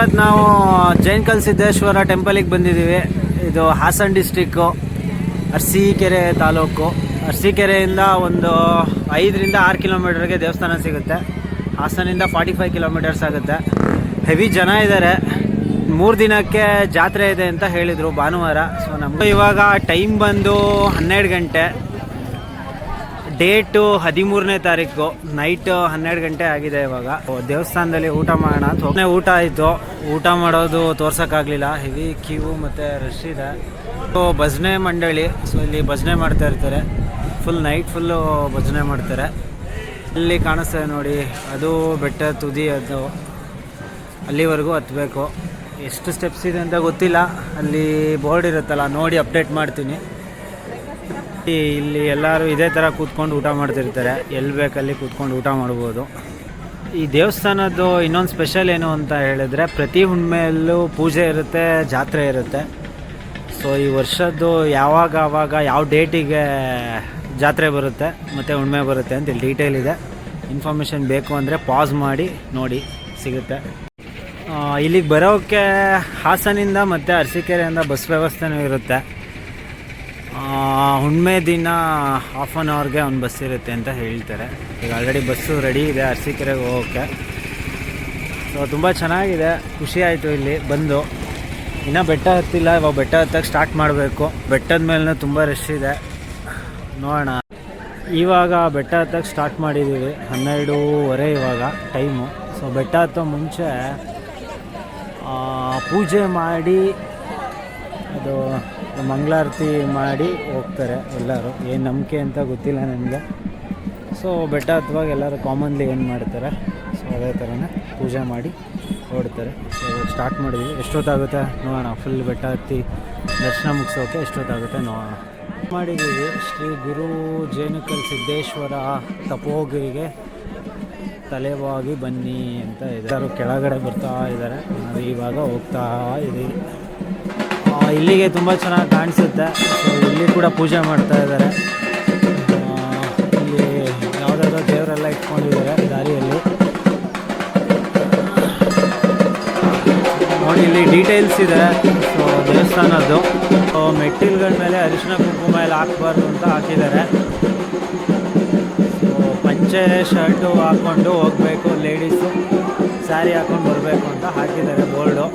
ಇವತ್ತು ನಾವು ಜೈನ್ ಸಿದ್ದೇಶ್ವರ ಟೆಂಪಲಿಗೆ ಬಂದಿದ್ದೀವಿ. ಇದು ಹಾಸನ ಡಿಸ್ಟ್ರಿಕ್ಕು, ಅರಸೀಕೆರೆ ತಾಲೂಕು. ಅರಸೀಕೆರೆಯಿಂದ ಒಂದು 5-6 ಕಿಲೋಮೀಟರ್ಗೆ ದೇವಸ್ಥಾನ ಸಿಗುತ್ತೆ. ಹಾಸನಿಂದ 45 ಕಿಲೋಮೀಟರ್ಸ್ ಆಗುತ್ತೆ. ಹೆವಿ ಜನ ಇದ್ದಾರೆ. 3 ದಿನಕ್ಕೆ ಜಾತ್ರೆ ಇದೆ ಅಂತ ಹೇಳಿದರು ಭಾನುವಾರ. ಸೊ ನಮ್ಗೆ ಇವಾಗ ಟೈಮ್ ಬಂದು 12 ಗಂಟೆ, ಡೇಟು 13ನೇ ತಾರೀಕು, ನೈಟ್ 12 ಗಂಟೆ ಆಗಿದೆ. ಇವಾಗ ದೇವಸ್ಥಾನದಲ್ಲಿ ಊಟ ಮಾಡೋಣ ಅಂತ ಊಟ ಆಯಿತು. ಊಟ ಮಾಡೋದು ತೋರ್ಸೋಕ್ಕಾಗಲಿಲ್ಲ, ಹೆವಿ ಕ್ಯೂ ಮತ್ತು ರಶ್ ಇದೆ. ಸೊ ಭಜನೆ ಮಂಡಳಿ, ಸೊ ಇಲ್ಲಿ ಭಜನೆ ಮಾಡ್ತಾ ಇರ್ತಾರೆ. ನೈಟ್ ಫುಲ್ಲು ಭಜನೆ ಮಾಡ್ತಾರೆ. ಇಲ್ಲಿ ಕಾಣಿಸ್ತದೆ ನೋಡಿ, ಅದು ಬೆಟ್ಟ ತುದಿ, ಅದು ಅಲ್ಲಿವರೆಗೂ ಹತ್ತಬೇಕು. ಎಷ್ಟು ಸ್ಟೆಪ್ಸ್ ಇದೆ ಅಂತ ಗೊತ್ತಿಲ್ಲ, ಅಲ್ಲಿ ಬೋರ್ಡ್ ಇರುತ್ತಲ್ಲ ನೋಡಿ ಅಪ್ಡೇಟ್ ಮಾಡ್ತೀನಿ. ಇಲ್ಲಿ ಎಲ್ಲರೂ ಇದೇ ಥರ ಕೂತ್ಕೊಂಡು ಊಟ ಮಾಡ್ತಿರ್ತಾರೆ. ಎಲ್ಲಿ ಬೇಕಲ್ಲಿ ಕೂತ್ಕೊಂಡು ಊಟ ಮಾಡ್ಬೋದು. ಈ ದೇವಸ್ಥಾನದ್ದು ಇನ್ನೊಂದು ಸ್ಪೆಷಲ್ ಏನು ಅಂತ ಹೇಳಿದ್ರೆ, ಪ್ರತಿ ಹುಣ್ಣಿಮೆಯಲ್ಲೂ ಪೂಜೆ ಇರುತ್ತೆ, ಜಾತ್ರೆ ಇರುತ್ತೆ. ಸೊ ಈ ವರ್ಷದ್ದು ಯಾವಾಗ ಯಾವ ಡೇಟಿಗೆ ಜಾತ್ರೆ ಬರುತ್ತೆ ಮತ್ತು ಹುಣ್ಣಿಮೆ ಬರುತ್ತೆ ಅಂತ ಇಲ್ಲಿ ಡೀಟೇಲ್ ಇದೆ. ಇನ್ಫಾರ್ಮೇಷನ್ ಬೇಕು ಅಂದರೆ ಪಾಸ್ ಮಾಡಿ ನೋಡಿ, ಸಿಗುತ್ತೆ. ಇಲ್ಲಿಗೆ ಬರೋಕ್ಕೆ ಹಾಸನಿಂದ ಮತ್ತು ಅರಸೀಕೆರೆಯಿಂದ ಬಸ್ ವ್ಯವಸ್ಥೆನೂ ಇರುತ್ತೆ. ಹುಣ್ಣಿಮೆ ದಿನ ಹಾಫ್ ಆನ್ ಅವರ್ಗೆ ಒಂದು ಬಸ್ ಇರುತ್ತೆ ಅಂತ ಹೇಳ್ತಾರೆ. ಈಗ ಆಲ್ರೆಡಿ ಬಸ್ಸು ರೆಡಿ ಇದೆ ಅರಸೀಕೆರೆಗೆ ಹೋಗೋಕ್ಕೆ. ಸೊ ತುಂಬ ಚೆನ್ನಾಗಿದೆ, ಖುಷಿ ಆಯಿತು ಇಲ್ಲಿ ಬಂದು. ಇನ್ನೂ ಬೆಟ್ಟ ಹತ್ತಿಲ್ಲ, ಇವಾಗ ಬೆಟ್ಟ ಹತ್ತಕ್ಕೆ ಸ್ಟಾರ್ಟ್ ಮಾಡಬೇಕು. ಬೆಟ್ಟದ ಮೇಲೂ ತುಂಬ ರಶ್ ಇದೆ, ನೋಡೋಣ. ಇವಾಗ ಬೆಟ್ಟ ಹತ್ತಕ್ಕೆ ಸ್ಟಾರ್ಟ್ ಮಾಡಿದ್ದೀವಿ, 12:30 ಇವಾಗ ಟೈಮು. ಸೊ ಬೆಟ್ಟ ಹತ್ತೋ ಮುಂಚೆ ಪೂಜೆ ಮಾಡಿ, ಅದು ಮಂಗಳಾರತಿ ಮಾಡಿ ಹೋಗ್ತಾರೆ ಎಲ್ಲರೂ. ಏನು ನಂಬಿಕೆ ಅಂತ ಗೊತ್ತಿಲ್ಲ ನನಗೆ. ಸೊ ಬೆಟ್ಟ ಹತ್ತುವಾಗ ಎಲ್ಲರೂ ಕಾಮನ್ಲಿ ಏನು ಮಾಡ್ತಾರೆ, ಸೊ ಅದೇ ಥರನೇ ಪೂಜೆ ಮಾಡಿ ಹೊರಡ್ತಾರೆ. ಸೊ ಸ್ಟಾರ್ಟ್ ಮಾಡಿದ್ವಿ, ಎಷ್ಟೊತ್ತಾಗುತ್ತೆ ನೋಡೋಣ. ಫುಲ್ ಬೆಟ್ಟ ಹತ್ತಿ ದರ್ಶನ ಮುಗಿಸೋಕೆ ಎಷ್ಟೊತ್ತಾಗುತ್ತೆ ನೋಡೋಣ. ಮಾಡಿದ್ದೀವಿ ಶ್ರೀ ಗುರು ಜೇನುಕಲ್ ಸಿದ್ದೇಶ್ವರ ತಪೋಗಿರಿಗೆ ತಲೆಬಾಗಿ ಬನ್ನಿ ಅಂತ ಎಲ್ಲರೂ ಕೆಳಗಡೆ ಬರ್ತಾ ಇದ್ದಾರೆ. ನಾವು ಇವಾಗ ಹೋಗ್ತಾ ಇದ್ದೀವಿ. ಇಲ್ಲಿಗೆ ತುಂಬ ಚೆನ್ನಾಗಿ ಕಾಣಿಸುತ್ತೆ. ಸೊ ಇಲ್ಲಿ ಕೂಡ ಪೂಜೆ ಮಾಡ್ತಾ ಇದ್ದಾರೆ. ಇಲ್ಲಿ ಯಾವುದಾದ್ರೂ ದೇವರೆಲ್ಲ ಇಟ್ಕೊಂಡಿದ್ದಾರೆ ದಾರಿಯಲ್ಲಿ ನೋಡಿ. ಇಲ್ಲಿ ಡೀಟೇಲ್ಸ್ ಇದೆ ಸೊ ದೇವಸ್ಥಾನದ್ದು. ಮೆಟ್ಟಿಲುಗಳ ಮೇಲೆ ಅರಿಶಿನ ಕುಂಕುಮ ಎಲ್ಲ ಹಾಕಬಾರ್ದು ಅಂತ ಹಾಕಿದ್ದಾರೆ. ಸೊ ಪಂಚೆ ಶರ್ಟು ಹಾಕ್ಕೊಂಡು ಹೋಗಬೇಕು, ಲೇಡೀಸು ಸ್ಯಾರಿ ಹಾಕ್ಕೊಂಡು ಬರಬೇಕು ಅಂತ ಹಾಕಿದ್ದಾರೆ ಬೋರ್ಡು.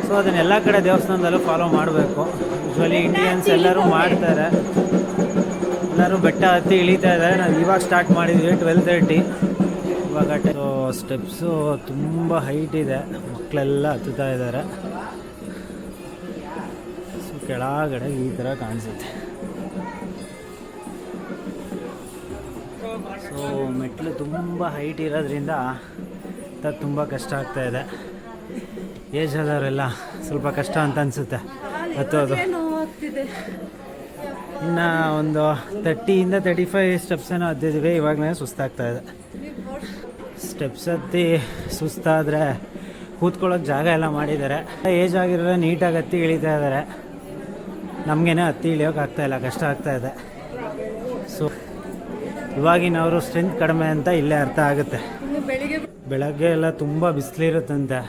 ಸೊ ಅದನ್ನೆಲ್ಲ ಕಡೆ ದೇವಸ್ಥಾನದಲ್ಲೂ ಫಾಲೋ ಮಾಡಬೇಕು. ಯೂಶ್ವಲಿ ಇಂಡಿಯನ್ಸ್ ಎಲ್ಲರೂ ಮಾಡ್ತಾರೆ. ಎಲ್ಲರೂ ಬೆಟ್ಟ ಹತ್ತಿ ಇಳಿತಾ ಇದ್ದಾರೆ. ನಾವು ಇವಾಗ ಸ್ಟಾರ್ಟ್ ಮಾಡಿದ್ವಿ 12:30 ಇವಾಗ. ಸ್ಟೆಪ್ಸು ತುಂಬ ಹೈಟ್ ಇದೆ, ಮಕ್ಕಳೆಲ್ಲ ಹತ್ತುತ್ತಾ ಇದ್ದಾರೆ. ಸೊ ಕೆಳಗಡೆ ಈ ಥರ ಕಾಣಿಸುತ್ತೆ. ಸೊ ಮೆಟ್ಲು ತುಂಬ ಹೈಟ್ ಇರೋದ್ರಿಂದ ತುಂಬ ಕಷ್ಟ ಆಗ್ತಾಯಿದೆ. ಏಜ್ ಆದವರೆಲ್ಲ ಸ್ವಲ್ಪ ಕಷ್ಟ ಅಂತ ಅನಿಸುತ್ತೆ ಹತ್ತೋದು. ಇನ್ನು ಒಂದು 30-35 ಸ್ಟೆಪ್ಸ್ ಏನೋ ಹತ್ತಿದ್ದೀವಿ. ಇವಾಗಲೇ ಸುಸ್ತಾಗ್ತಾಯಿದೆ. ಸ್ಟೆಪ್ಸ್ ಹತ್ತಿ ಸುಸ್ತಾದರೆ ಕೂತ್ಕೊಳ್ಳೋಕೆ ಜಾಗ ಎಲ್ಲ ಮಾಡಿದ್ದಾರೆ. ಏಜ್ ಆಗಿರೋ ನೀಟಾಗಿ ಹತ್ತಿ ಇಳಿತಾ ಇದ್ದಾರೆ. ನಮಗೇನೆ ಹತ್ತಿ ಇಳಿಯೋಕೆ ಆಗ್ತಾಯಿಲ್ಲ, ಕಷ್ಟ ಆಗ್ತಾಯಿದೆ. ಸೊ ಇವಾಗಿನವರು ಸ್ಟ್ರೆಂತ್ ಕಡಿಮೆ ಅಂತ ಇಲ್ಲೇ ಅರ್ಥ ಆಗುತ್ತೆ. ಬೆಳಗ್ಗೆ ಎಲ್ಲ ತುಂಬ ಬಿಸಿಲಿರುತ್ತಂತೆ.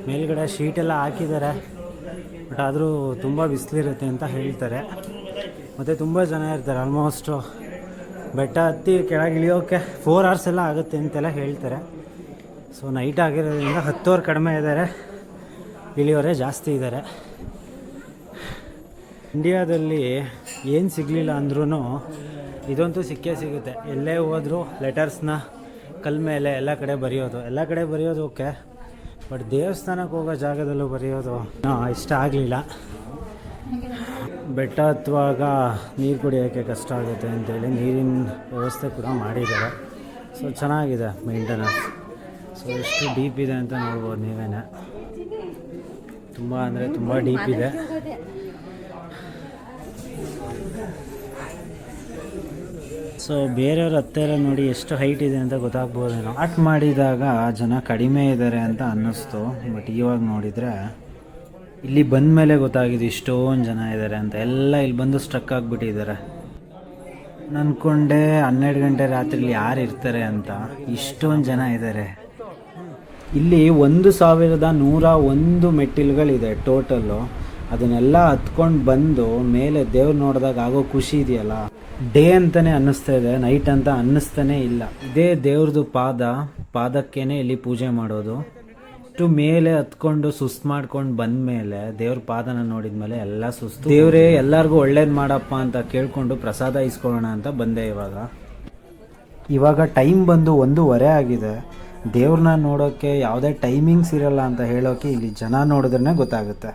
ಮೇಲ್ಗಡೆ ಶೀಟೆಲ್ಲ ಹಾಕಿದ್ದಾರೆ, ಬಟ್ ಆದರೂ ತುಂಬ ಬಿಸಿಲಿರುತ್ತೆ ಅಂತ ಹೇಳ್ತಾರೆ. ಮತ್ತು ತುಂಬ ಜನ ಇರ್ತಾರೆ. ಆಲ್ಮೋಸ್ಟು ಬೆಟ್ಟ ಹತ್ತಿ ಕೆಳಗೆ ಇಳಿಯೋಕ್ಕೆ 4 hours ಎಲ್ಲ ಆಗುತ್ತೆ ಅಂತೆಲ್ಲ ಹೇಳ್ತಾರೆ. ಸೊ ನೈಟ್ ಆಗಿರೋದ್ರಿಂದ ಹತ್ತೋರು ಕಡಿಮೆ ಇದ್ದಾರೆ, ಇಳಿಯೋರೇ ಜಾಸ್ತಿ ಇದ್ದಾರೆ. ಇಂಡಿಯಾದಲ್ಲಿ ಏನು ಸಿಗಲಿಲ್ಲ ಅಂದ್ರೂ ಇದಂತೂ ಸಿಕ್ಕೇ ಸಿಗುತ್ತೆ. ಎಲ್ಲೇ ಹೋದರೂ ಲೆಟರ್ಸ್ನ ಕಲ್ ಮೇಲೆ ಎಲ್ಲ ಕಡೆ ಬರೆಯೋದು ಓಕೆ, ಬಟ್ ದೇವಸ್ಥಾನಕ್ಕೆ ಹೋಗೋ ಜಾಗದಲ್ಲೂ ಬರೆಯೋದು ಇಷ್ಟ ಆಗಲಿಲ್ಲ. ಬೆಟ್ಟ ಹತ್ತುವಾಗ ನೀರು ಕುಡಿಯೋಕ್ಕೆ ಕಷ್ಟ ಆಗುತ್ತೆ ಅಂತೇಳಿ ನೀರಿನ ವ್ಯವಸ್ಥೆ ಕೂಡ ಮಾಡಿದ್ದಾರೆ. ಸೊ ಚೆನ್ನಾಗಿದೆ ಮೇಂಟೆನೆನ್ಸ್. ಸೊ ಎಷ್ಟು ಡೀಪ್ ಇದೆ ಅಂತ ನೋಡ್ಬೋದು ನೀವೇನೆ. ತುಂಬ ಅಂದರೆ ತುಂಬ ಡೀಪ್ ಇದೆ. ಸೊ ಬೇರೆಯವ್ರ ಹತ್ತಿರ ನೋಡಿ ಎಷ್ಟು ಹೈಟ್ ಇದೆ ಅಂತ ಗೊತ್ತಾಗ್ಬೋದೇನೋ. ಸ್ಟಾರ್ಟ್ ಮಾಡಿದಾಗ ಜನ ಕಡಿಮೆ ಇದ್ದಾರೆ ಅಂತ ಅನ್ನಿಸ್ತು, ಬಟ್ ಇವಾಗ ನೋಡಿದರೆ ಇಲ್ಲಿ ಬಂದ ಮೇಲೆ ಗೊತ್ತಾಗಿದೆ ಇಷ್ಟೊಂದು ಜನ ಇದ್ದಾರೆ ಅಂತ. ಎಲ್ಲ ಇಲ್ಲಿ ಬಂದು ಸ್ಟ್ರಕ್ ಆಗಿಬಿಟ್ಟಿದ್ದಾರೆ. ಅಂದ್ಕೊಂಡೆ 12 ಗಂಟೆ ರಾತ್ರಿಲಿ ಯಾರು ಇರ್ತಾರೆ ಅಂತ. ಇಷ್ಟೊಂದು ಜನ ಇದ್ದಾರೆ. ಇಲ್ಲಿ 1101 ಮೆಟ್ಟಿಲುಗಳಿದೆ ಟೋಟಲ್ಲು. ಅದನ್ನೆಲ್ಲ ಹತ್ಕೊಂಡು ಬಂದು ಮೇಲೆ ದೇವ್ರು ನೋಡಿದಾಗ ಆಗೋ ಖುಷಿ ಇದೆಯಲ್ಲ, ಡೇ ಅಂತಲೇ ಅನ್ನಿಸ್ತಾ ಇದೆ, ನೈಟ್ ಅಂತ ಅನ್ನಿಸ್ತಾನೆ ಇಲ್ಲ. ಇದೇ ದೇವ್ರದ್ದು ಪಾದಕ್ಕೇನೆ ಇಲ್ಲಿ ಪೂಜೆ ಮಾಡೋದು. ಇಷ್ಟು ಮೇಲೆ ಹತ್ಕೊಂಡು ಸುಸ್ತು ಮಾಡ್ಕೊಂಡು ಬಂದಮೇಲೆ ದೇವ್ರ ಪಾದನ ನೋಡಿದ್ಮೇಲೆ ಎಲ್ಲ ಸುಸ್ತು. ದೇವರೇ ಎಲ್ಲರಿಗೂ ಒಳ್ಳೇದು ಮಾಡಪ್ಪ ಅಂತ ಕೇಳ್ಕೊಂಡು ಪ್ರಸಾದ ಇಸ್ಕೊಳ್ಳೋಣ ಅಂತ ಬಂದೆ. ಇವಾಗ ಟೈಮ್ ಬಂದು 1:15 ಆಗಿದೆ. ದೇವ್ರನ್ನ ನೋಡೋಕ್ಕೆ ಯಾವುದೇ ಟೈಮಿಂಗ್ಸ್ ಇರಲ್ಲ ಅಂತ ಹೇಳೋಕ್ಕೆ ಇಲ್ಲಿ ಜನ ನೋಡಿದ್ರೆ ಗೊತ್ತಾಗುತ್ತೆ.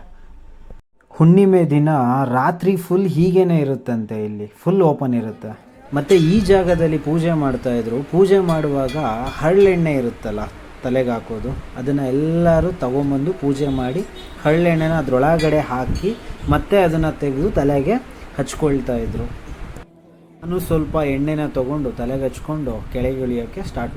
ಹುಣ್ಣಿಮೆ ದಿನ ರಾತ್ರಿ ಫುಲ್ ಹೀಗೇನೆ ಇರುತ್ತಂತೆ, ಇಲ್ಲಿ ಫುಲ್ ಓಪನ್ ಇರುತ್ತೆ. ಮತ್ತು ಈ ಜಾಗದಲ್ಲಿ ಪೂಜೆ ಮಾಡ್ತಾಯಿದ್ರು. ಪೂಜೆ ಮಾಡುವಾಗ ಹರಳೆಣ್ಣೆ ಇರುತ್ತಲ್ಲ ತಲೆಗೆ ಹಾಕೋದು, ಅದನ್ನು ಎಲ್ಲರೂ ತಗೊಂಬಂದು ಪೂಜೆ ಮಾಡಿ ಹರಳೆಣ್ಣೆನ ಅದರೊಳಗಡೆ ಹಾಕಿ ಮತ್ತೆ ಅದನ್ನು ತೆಗೆದು ತಲೆಗೆ ಹಚ್ಕೊಳ್ತಾ ಇದ್ರು. ನಾನು ಸ್ವಲ್ಪ ಎಣ್ಣೆನ ತೊಗೊಂಡು ತಲೆಗೆ ಹಚ್ಕೊಂಡು ಕೆಳಗೆ ಇಳಿಯೋಕ್ಕೆ ಸ್ಟಾರ್ಟ್